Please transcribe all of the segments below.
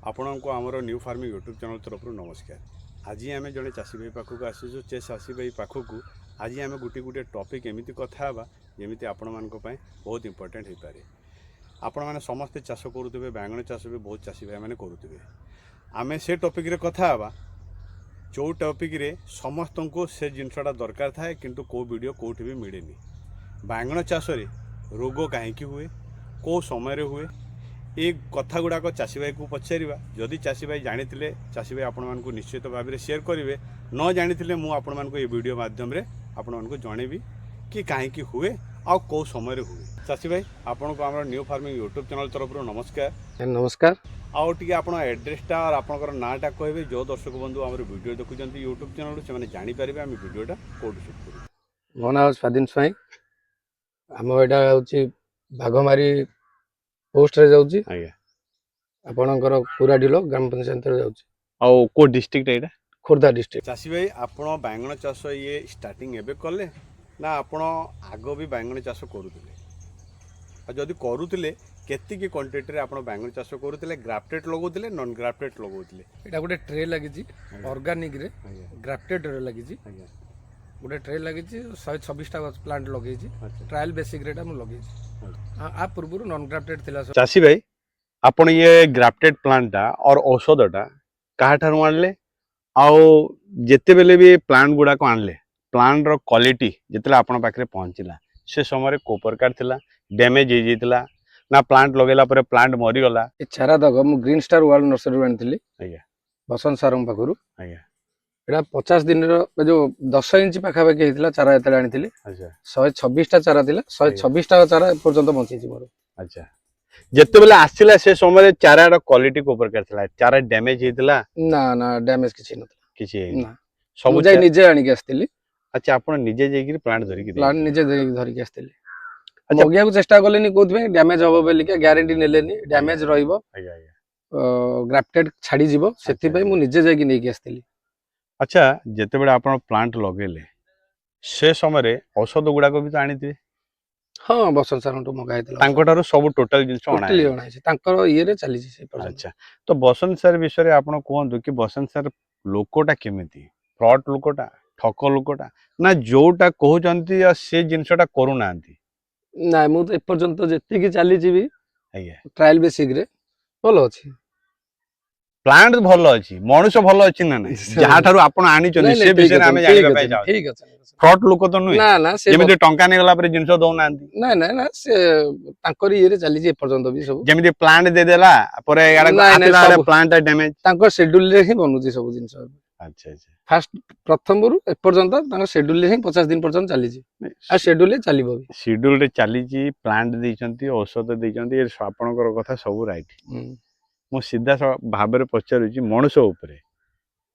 आपणको आमर new farming YouTube channel तरफ नमस्कार। आज आम जड़े चाषी भाई पाखक आसीचु से चाषी भाई पाखक आज आम गोटे गोटे टॉपिक एमती कथा जमी आपण मान बहुत इंपोर्टेंट हो पारे। आपण मैंने समस्ते चाष करुवे बैंगन चाष भी बहुत चाषी भाई मैंने करुवे। आम से टॉपिक रे कथा जो टॉपिक रे समस्त को से जिनसा दरकार थाए किंतु को वीडियो कोठी भी मिले बैंगन चाष रोग कहीं हुए कौ समय हुए ये कथा गुड़ाक चाषी भाई को पचारा जदि चाषी भाई जानी चाषी भाई आपण को निश्चित भाव में शेयर करेंगे न जानी मुझे ये वीडियो माध्यम आपको जनइबी कि कहीं हुए आ कौ समय हुए। चाषी भाई आपन को आम न्यू फार्मिंग यूट्यूब चैनल तरफ नमस्कार। नमस्कार। आउ टी आप एड्रेसटा और आपंकर नाटा कहे जो दर्शक बंधु आम वीडियो देखुं यूट्यूब चैनल से जानीपर आम वीडियोटा कौट सुट कर। मो ना स्वाधीन स्वाई आम यहाँ हूँ बाघमारी पोस्ट रे जाउची। आज्ञा आपणकर पूरा डिलो ग्राम पंचायत रे जाउची। आउ को डिस्ट्रिक्ट एटा? खोर्धा डिस्ट्रिक्ट। चाषी भाई आपण बैंगन चाष ये स्टार्टिंग एबे कले ना आपण आग भी बैंगन चाष करुले जदि करुले केतिकी क्वांटिटी रे आपण बैंगन चाष करुले ग्राफ्टेड लगाउले नॉन ग्राफ्टेड लगाउले? एटा गोटे ट्रे लागिची ऑर्गेनिक रे ग्राफ्टेड रे लागिची। गोटे ट्रे लागिची 126 टा प्लांट लगेची ट्रायल बेसिक रेटा मु लगेची। आ पूर्व नॉन ग्राफ्टेड थिला। चाषी भाई आपण ये ग्राफ्टेड प्लांटा और औषधटा कहा ठारू आनले आउ जेते बेले भी प्लांट गुडा को आनले प्लांट रो क्वालिटी जेतले आपण पाखरे पहुंचला से समय को प्रकार थिला डैमेज हो जाइतला ना प्लांट लगेला पर प्लांट मरी गला? ए चारा दग मु ग्रीन स्टार वर्ल्ड नर्सरी आनिथिली। आज्ञा बसंत सारंग पाखरु। आज्ञा एटा 50 दिन रो जो 10 इंच पाखा पाखी हेतिला चारा एतले आनिथिली। अच्छा 126 टा चारा थिला 126 टा चारा पर्यंत बंची छी मोर। अच्छा जेते बेले आसिला से समय चारा रो क्वालिटी को प्रकार थिला चारा डैमेज हेतिला? ना ना डैमेज किछि नथिला किछि ना सब जाय निजे आनी के आस्थिली। अच्छा आपण निजे जेगिर प्लांट धरि के प्लांट निजे धरि के आस्थिली। मगिया को चेष्टा कलेनी कोथबे डैमेज होबो बेली के ग्यारंटी नेलेनी डैमेज रहइबो। आज्ञा आज्ञा ग्राफ्टेड छाड़ी जीवो सेति पई मु निजे जाय कि नै के आस्थिली। अच्छा जेते बेले आपण प्लांट लगेले से समय रे औषध गुडा को भी तो आनीथिबे? हां बसंत सारंटो मगा हेतला तांकोटारो सब टोटल जिंस टोटली ओणा छै तांकर ये रे चली छै पर्यंत। अच्छा तो बसंत सर विषय आपण कहंतु कि बसंत सर लोकोटा केमिति फ्रॉड लोकोटा ठक लोकोटा ना जोटा कहउचंती से जिंसटा करू नांती? ना मु तो ए पर्यंत जेति कि चली छी भी आज्ञा ट्रायल बेसिक रे भलो अछि प्लांट भलो अछि मनुष्य भलो अछि ना नै जहा थारु आपण आनी चली से विषय रे हमें जानिबा पाइ जाउ। ठीक अछि फ्रॉड लोक तो नुई ना ना से जेमिति टंका नै गला पर जिंस दउ नांती? ना ना ना से तांकर ये रे चली छी ए पर्यंत भी सब जेमिति प्लांट दे देला पर एडा आतिला रे प्लांट डैमेज तांकर शेड्यूल रे ही बनुची सब जिंस। अच्छा अच्छा फास्ट प्रथम गुरु ए पर्यंत तांकर शेड्यूल रे ही 50 दिन पर्यंत चली छी आ शेड्यूल रे चलीबो भी शेड्यूल रे चली छी प्लांट देइचंती औषध देइचंती ए आपनकर कथा सब राइट। मु सीधा भाव में पचारुची मनुष्य उपरे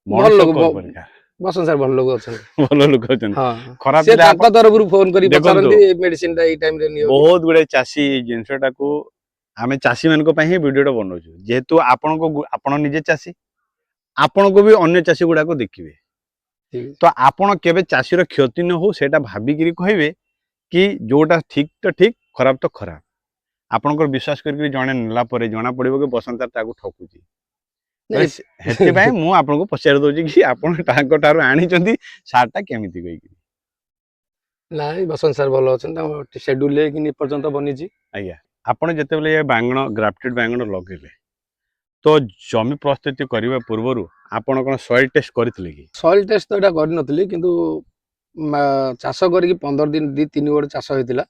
मनुष्य बसंत सर भल लोग अछन भल लोक अछन हां खराब से तांका तरफरु फोन करी पचारंती मेडिसिन दा ई टाइम रे नियो बहुत गुडे चासी जिंसटा को आमे चासी मन को पई वीडियोटा बनौछु जेहेतु आपन को आपन निजे चासी आपन को भी अन्य चासी गुडा को देखिबे तो आपन केबे चासी रो क्षति न हो सेटा भाबी गिरी कहबे कि जोटा ठीक तो ठीक खराब तो खराब आपनकर विश्वास करके जणे नेला परे जना पड़िबो कि बसंत ताकू ठकुची हेति भाई मु आपन को पचार दोची कि आपन टाको टारु आनी चंदी सारटा केमिति कहि नाही बसंत सर भलो अछन ता शेड्यूल ले कि पर्यंत बनी छी। आज्ञा आपन जेते बेले ये बैंगन ग्राफ्टेड बैंगन लगेले तो जमी प्रस्तुति करबा पूर्वरु आपन कोन सॉइल टेस्ट करथिले कि? सॉइल टेस्ट तो एटा कर नथली किंतु चाष करी 15 दिन 2-3 गोड़ चाष होइतिला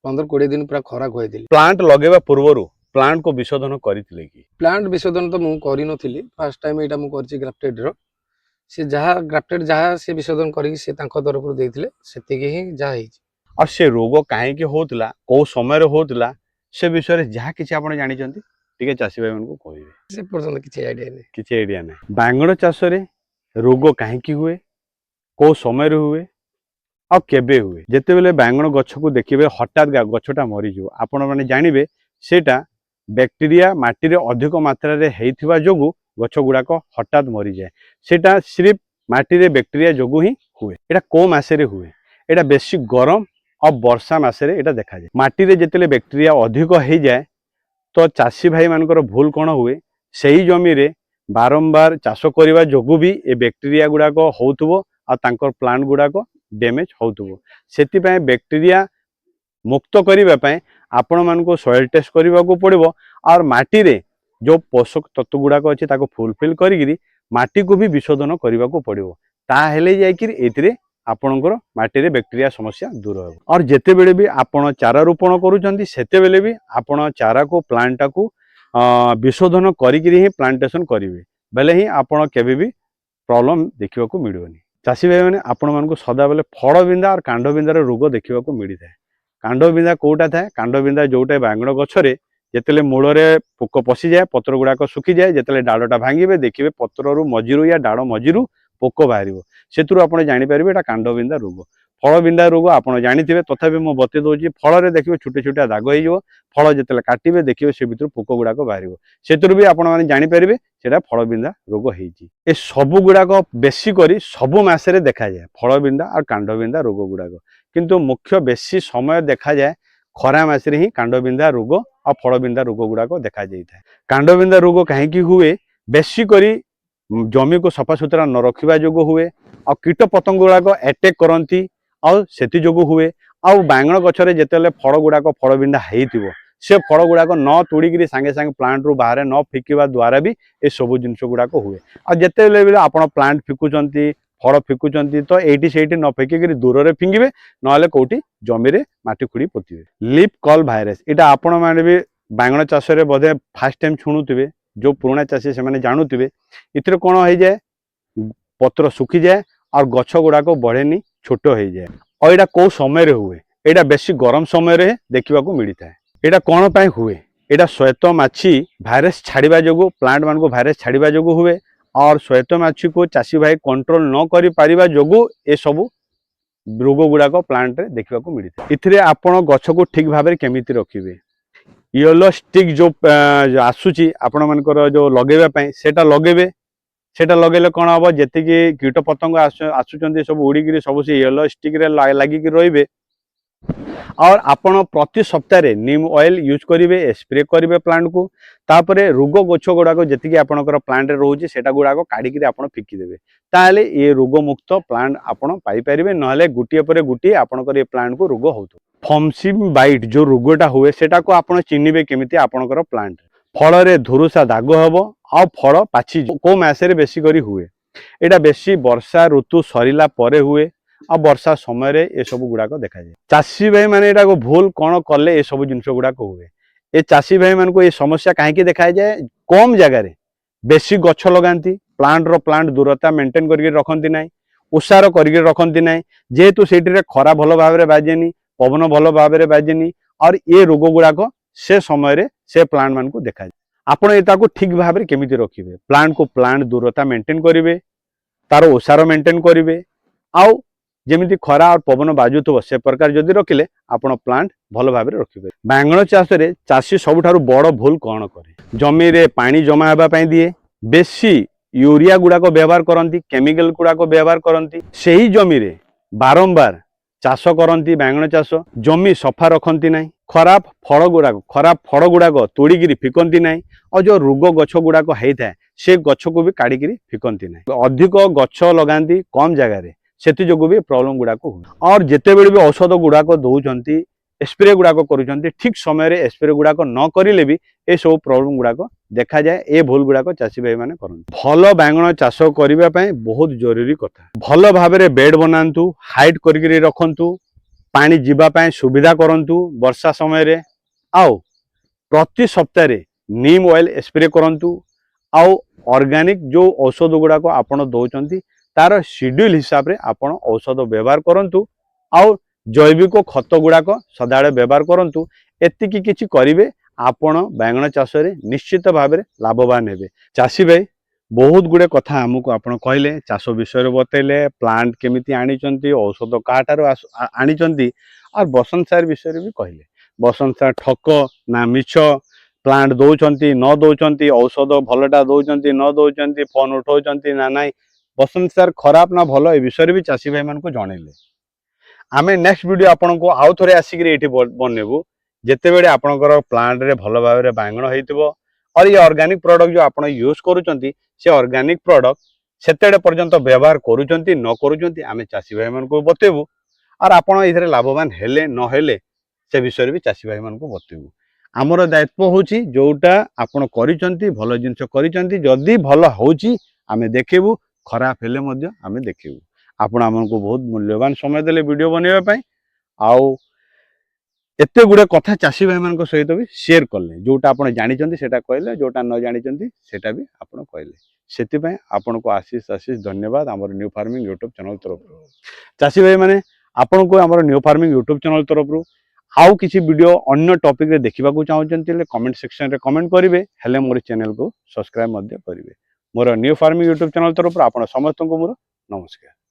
15-20 दिन पूरा खरा होइतिली। प्लांट लगेबा पूर्वरु प्लांट को विशोधन करथिले कि? प्लांट विशोधन तो मु करी नथली फर्स्ट टाइम एटा मु करची ग्राफ्टेड रो से जहा ग्राफ्टेड जहा से विशोधन करी से तांको तरफरु देथिले सेति के ही जा हिची और से रोग काहे के होतला को समय रे होतला से विषय रे जहा किछि आपण जानि चंती ठीक चासी भाई मन को कहिबे? से पर्यंत किछि आईडिया नै किछि आईडिया नै बैंगन चाष रे रोग काहे की हुए को समय रे हुए आ केबे हुए जेते बेले बैंगन गछ को देखिबे हठात गछटा मरि जो आपण माने जानिबे सेटा बैक्टीरिया माटी रे अधिक मात्रा रे हेइथिबा जोगु गछ गुडा को हठात मरि जाय सेटा सिर्फ माटी रे बैक्टीरिया जोगु ही हुए। एटा को मासे रे हुए एटा बेसी गरम और वर्षा मासे रे एटा देखा जाय माटी रे जेतेले बैक्टीरिया अधिक हेइ जाय तो चासी भाई मानकर भूल कौन हुए ସେହି ଜମିରେ ବାରମ୍ବାର ଚାଷ କରିବା ଯୋଗୁଁ ବି ଏ ବ୍ୟାକ୍ଟେରିଆ ଗୁଡ଼ାକ ହେଉଥିବ ଆଉ ତାଙ୍କର ପ୍ଲାଣ୍ଟ ଗୁଡ଼ାକ ଡ୍ୟାମେଜ୍ ହେଉଥିବ। ସେଥିପାଇଁ ବ୍ୟାକ୍ଟେରିଆ ମୁକ୍ତ କରିବା ପାଇଁ ଆପଣମାନଙ୍କୁ ସଏଲ୍ ଟେଷ୍ଟ କରିବାକୁ ପଡ଼ିବ ଆଉ ମାଟିରେ ଯେଉଁ ପୋଷକ ତତ୍ତ୍ୱ ଗୁଡ଼ାକ ଅଛି ତାକୁ ଫୁଲଫିଲ୍ କରିକିରି ମାଟିକୁ ବି ବିଶୋଧନ କରିବାକୁ ପଡ଼ିବ। ତାହେଲେ ଯାଇକିରି ଏଥିରେ ଆପଣଙ୍କର ମାଟିରେ ବ୍ୟାକ୍ଟେରିଆ ସମସ୍ୟା ଦୂର ହେବ। ଆଉ ଯେତେବେଳେ ବି ଆପଣ ଚାରା ରୋପଣ କରୁଛନ୍ତି ସେତେବେଳେ ବି ଆପଣ ଚାରାକୁ ପ୍ଲାଣ୍ଟଟାକୁ ବିଶୋଧନ କରିକିରି ହିଁ ପ୍ଲାଣ୍ଟେସନ୍ କରିବେ, ବେଲେ ହିଁ ଆପଣ କେବେ ବି ପ୍ରୋବ୍ଲେମ୍ ଦେଖିବାକୁ ମିଳିବନି। ଚାଷୀ ଭାଇମାନେ ଆପଣମାନଙ୍କୁ ସଦାବେଳେ ଫଳବିନ୍ଧା ଆଉ କାଣ୍ଡବିନ୍ଧାର ରୋଗ ଦେଖିବାକୁ ମିଳିଥାଏ। କାଣ୍ଡବିନ୍ଧା କେଉଁଟା ଥାଏ? କାଣ୍ଡବିନ୍ଧା ଯେଉଁଟା ବାଇଗଣ ଗଛରେ ଯେତେବେଳେ ମୂଳରେ ପୋକ ପଶିଯାଏ, ପତ୍ର ଗୁଡ଼ାକ ଶୁଖିଯାଏ, ଯେତେବେଳେ ଡାଳଟା ଭାଙ୍ଗିବେ ଦେଖିବେ ପତ୍ରରୁ ମଝିରୁ ୟା ଡାଳ ମଝିରୁ ପୋକ ବାହାରିବ। ସେଥିରୁ ଆପଣ ଜାଣିପାରିବେ ଏଇଟା କାଣ୍ଡବିନ୍ଧା ରୋଗ। ଫଳବିନ୍ଧା ରୋଗ ଆପଣ ଜାଣିଥିବେ, ତଥାପି ମୁଁ ବତେଇ ଦେଉଛି। ଫଳରେ ଦେଖିବେ ଛୋଟିଆ ଛୋଟିଆ ଦାଗ ହେଇଯିବ। ଫଳ ଯେତେବେଳେ କାଟିବେ ଦେଖିବେ ସେ ଭିତରୁ ପୋକ ଗୁଡ଼ାକ ବାହାରିବ। ସେଥିରୁ ବି ଆପଣମାନେ ଜାଣିପାରିବେ ସେଇଟା ଫଳବିନ୍ଧା ରୋଗ ହେଇଛି। ଏ ସବୁ ଗୁଡ଼ାକ ବେଶୀ କରି ସବୁ ମାସରେ ଦେଖାଯାଏ, ଫଳବିନ୍ଧା ଆଉ କାଣ୍ଡବିନ୍ଧା ରୋଗ ଗୁଡ଼ାକ। କିନ୍ତୁ ମୁଖ୍ୟ ବେଶୀ ସମୟ ଦେଖାଯାଏ ଖରା ମାସରେ ହିଁ କାଣ୍ଡବିନ୍ଧା ରୋଗ ଆଉ ଫଳବିନ୍ଧା ରୋଗ ଗୁଡ଼ାକ ଦେଖାଯାଇଥାଏ। କାଣ୍ଡବିନ୍ଧା ରୋଗ କାହିଁକି ହୁଏ? ବେଶୀ କରି ଜମିକୁ ସଫାସୁତୁରା ନ ରଖିବା ଯୋଗୁଁ ହୁଏ, ଆଉ କୀଟ ପତଙ୍ଗ ଗୁଡ଼ାକ ଆଟାକ୍ କରନ୍ତି ଆଉ ସେଥି ଯୋଗୁଁ ହୁଏ। ଆଉ ବାଇଗଣ ଗଛରେ ଯେତେବେଳେ ଫଳ ଗୁଡ଼ାକ ଫଳବିନ୍ଧା ହେଇଥିବ ସେ ଫଳ ଗୁଡ଼ାକ ନ ତୋଳିକିରି ସାଙ୍ଗେ ସାଙ୍ଗେ ପ୍ଲାଣ୍ଟରୁ ବାହାରେ ନ ଫିକିବା ଦ୍ୱାରା ବି ଏସବୁ ଜିନିଷ ଗୁଡ଼ାକ ହୁଏ। ଆଉ ଯେତେବେଳେ ବି ଆପଣ ପ୍ଲାଣ୍ଟ ଫିକୁଛନ୍ତି, ଫଳ ଫିକୁଛନ୍ତି ତ ଏଇଠି ସେଇଠି ନ ଫିକିକିରି ଦୂରରେ ଫିଙ୍ଗିବେ, ନହେଲେ କେଉଁଠି ଜମିରେ ମାଟି ଖୋଳି ପୋତିବେ। ଲିଫ୍ କଲ୍ ଭାଇରସ୍, ଏଇଟା ଆପଣମାନେ ବି ବାଇଗଣ ଚାଷରେ ବୋଧେ ଫାର୍ଷ୍ଟ ଟାଇମ୍ ଶୁଣୁଥିବେ। ଯେଉଁ ପୁରୁଣା ଚାଷୀ ସେମାନେ ଜାଣୁଥିବେ। ଏଥିରେ କ'ଣ ହେଇଯାଏ? ପତ୍ର ଶୁଖିଯାଏ ଆଉ ଗଛ ଗୁଡ଼ାକ ବଢ଼େନି, ଛୋଟ ହେଇଯାଏ। ଆଉ ଏଇଟା କେଉଁ ସମୟରେ ହୁଏ? ଏଇଟା ବେଶୀ ଗରମ ସମୟରେ ଦେଖିବାକୁ ମିଳିଥାଏ। ଏଇଟା କ'ଣ ପାଇଁ ହୁଏ? ଏଇଟା ଶ୍ଵେତ ମାଛି ଭାଇରସ୍ ଛାଡ଼ିବା ଯୋଗୁଁ, ପ୍ଲାଣ୍ଟ ମାନଙ୍କୁ ଭାଇରସ୍ ଛାଡ଼ିବା ଯୋଗୁଁ ହୁଏ। और श्वेत माछी को चाषी भाई कंट्रोल न करि पारिबा जोगु ए सबु रोग गुड़ाक प्लांट रे देखा मिलता है। इथिरे आपण गछ को ठीक भाव में केमिति रखिबे। येलो स्टिक जो आसुची आपण मानकर जो लगेबा पई सेटा लगेबे। सेटा लगेले कौन हम जी कीट पतंग आसुचंदी सब उड़ीकी सब से येलो स्टिक रे लागिकी रहिबे। और आपण प्रति सप्ताह नीम ऑयल यूज करेंगे, स्प्रे करेंगे प्लांट को। तापरे रोग गछ गुड़ाक जी आपंकर प्लांट रोचे से गुड़ाक काढ़ी आप फिकीदेवे, ताहले ये रोग मुक्त प्लांट आपड़ पाइपर। ना गोटे पर गोटे आपंकर ये प्लांट को रोग हो। फॉर्मसिम बाइट जो रोगटा हुए सेटा को आप चिन्हिबे केमिति आपंकर प्लांट फल रे धुरुसा दाग हम आ फल पाची को मसरे बेसी करी हुए। एटा बेसी वर्षा ऋतु सरीला परे हुए आ वर्षा समय ये सब गुड़ाक देखा जाए। चाषी भाई मैंने एटा को भूल कौन कले ये सब जिनस गुड़ाक हुए। ये चाषी भाई मान को ये समस्या कहीं देखा जाए? कम जगार बेसी गछ लगाती, प्लांट दूरता मेंटेन करके रखती ना, उषार करके रखती ना, जेहेतु से खरा भल भाव में बाजेनी, पवन भल भाव में बाजेनी और ये रोग गुड़ाक से समय से प्लांट मान को देखा जाए। आपड़ एटा को ठीक भाव में केमिति रखिबे? प्लांट दूरता मेंटेन करेंगे, तार उषार मेंटेन करेंगे, आउ जमी खरा और पवन बाजुव से प्रकार जदि रखिले आपण प्लांट भल भाव में रखिबे। बैंगन चाष रे चाषी सबुठारु बड़ भूल कौन करे? जमी रे पानी जमा होगा दिए, बेसी यूरिया गुड़ाक व्यवहार करती, केमिकल गुड़ाक व्यवहार करती। सही जमी रे बारंबार चाष करती, बैंगन चाष जमी सफा रखती ना, खराब फल गुड़ाक तोड़िकी फिकती ना, और जो रोग गछ गुड़ाक होता है से गछ को भी काढ़िकी फिकती ना। अधिक गछ लगाती कम जगार से भी प्रॉब्लम गुड़ाक हुए। और जिते बड़े भी औषध गुड़ाक दौरान स्प्रे गुड़ाक कर ठीक समय स्प्रे गुड़ाक न करें भी ये सब प्रॉब्लम गुड़ाक देखा जाए। ये भूल गुड़ाक चाषी भाई मैंने करते। भल बैंगन चाष करने बहुत जरूरी कथा। भल भाव में बेड बनातु, हाइट करके रखु, पानी जीवाई सुविधा करूँ वर्षा समय। आउ प्रति सप्ताह नीम ऑयल स्प्रे करूँ। आउ ऑर्गेनिक जो औषध गुड़ाक आपड़ दौरान तार शेड्यूल हिसाब रे आपण औषध व्यवहार करंतु। आउ जैविक खत गुड़ाक सदाबले व्यवहार करंतु। एतिकी किछि करिवे आपण बैंगन चाष रे निश्चित भाव में लाभवान हेबे। चाषी भाई बहुत गुड़े कथा आमको आपण कहले, चाष विषय बतैले, प्लांट केमिति आनिचंती, औषध काठारो आनिचंती, और बसंत सार विषय भी कहले। बसंत सार ठक ना मिछ, प्लांट दौरान न दौरान, औषध भलटा दौरान न दौरान, फोन उठाउचंती ना नाई, बसंत सार खराब ना भल ए विषय भी चाषी भाई मान को जनइले। आमे नेक्स्ट वीडियो आपन को आउ थरे आसिक ये बनइबू, जेते बेले आपनकर प्लांट रे भल भाव में बैंगन होइतिबो और ये ऑर्गेनिक प्रोडक्ट जो आपण यूज करूचंती से ऑर्गेनिक प्रोडक्ट सेतेडे पर्यंत व्यवहार करूचंती न करूचंती आमे चासी भाई मन को बतेबू और आपण इधरे लाभवान हेले न हेले से विषय भी चासी भाई मन को बतेबू आमर दायित्व होची जोटा आपण करिचंती भलो जिंस करिचंती जदी भलो होची आमे देखेबू खराब हेले मध्य आमे देखेबू आपण हमको बहुत मूल्यवान समय देले वीडियो बनेबा पई आउ एते गुडे कथा चासी भाई मान सहित भी शेयर कले जोटा आपण जानिचंती सेटा कहले जोटा न जानिचंती सेटा भी आपण कहले सेति पई आपण को आशीष धन्यवाद हमर न्यू फार्मिंग यूट्यूब चैनल तरफ चासी भाई माने आपण को हमर न्यू फार्मिंग यूट्यूब चैनल तरफ आउ किसी वीडियो अन्य टॉपिक रे देखिबा को चाहउचंती ले कमेंट सेक्शन रे कमेंट करिवे हेले मोर चैनल को सब्सक्राइब मध्य करिवे more new farming YouTube channel तरफ आपण समस्त को मोर नमस्कार।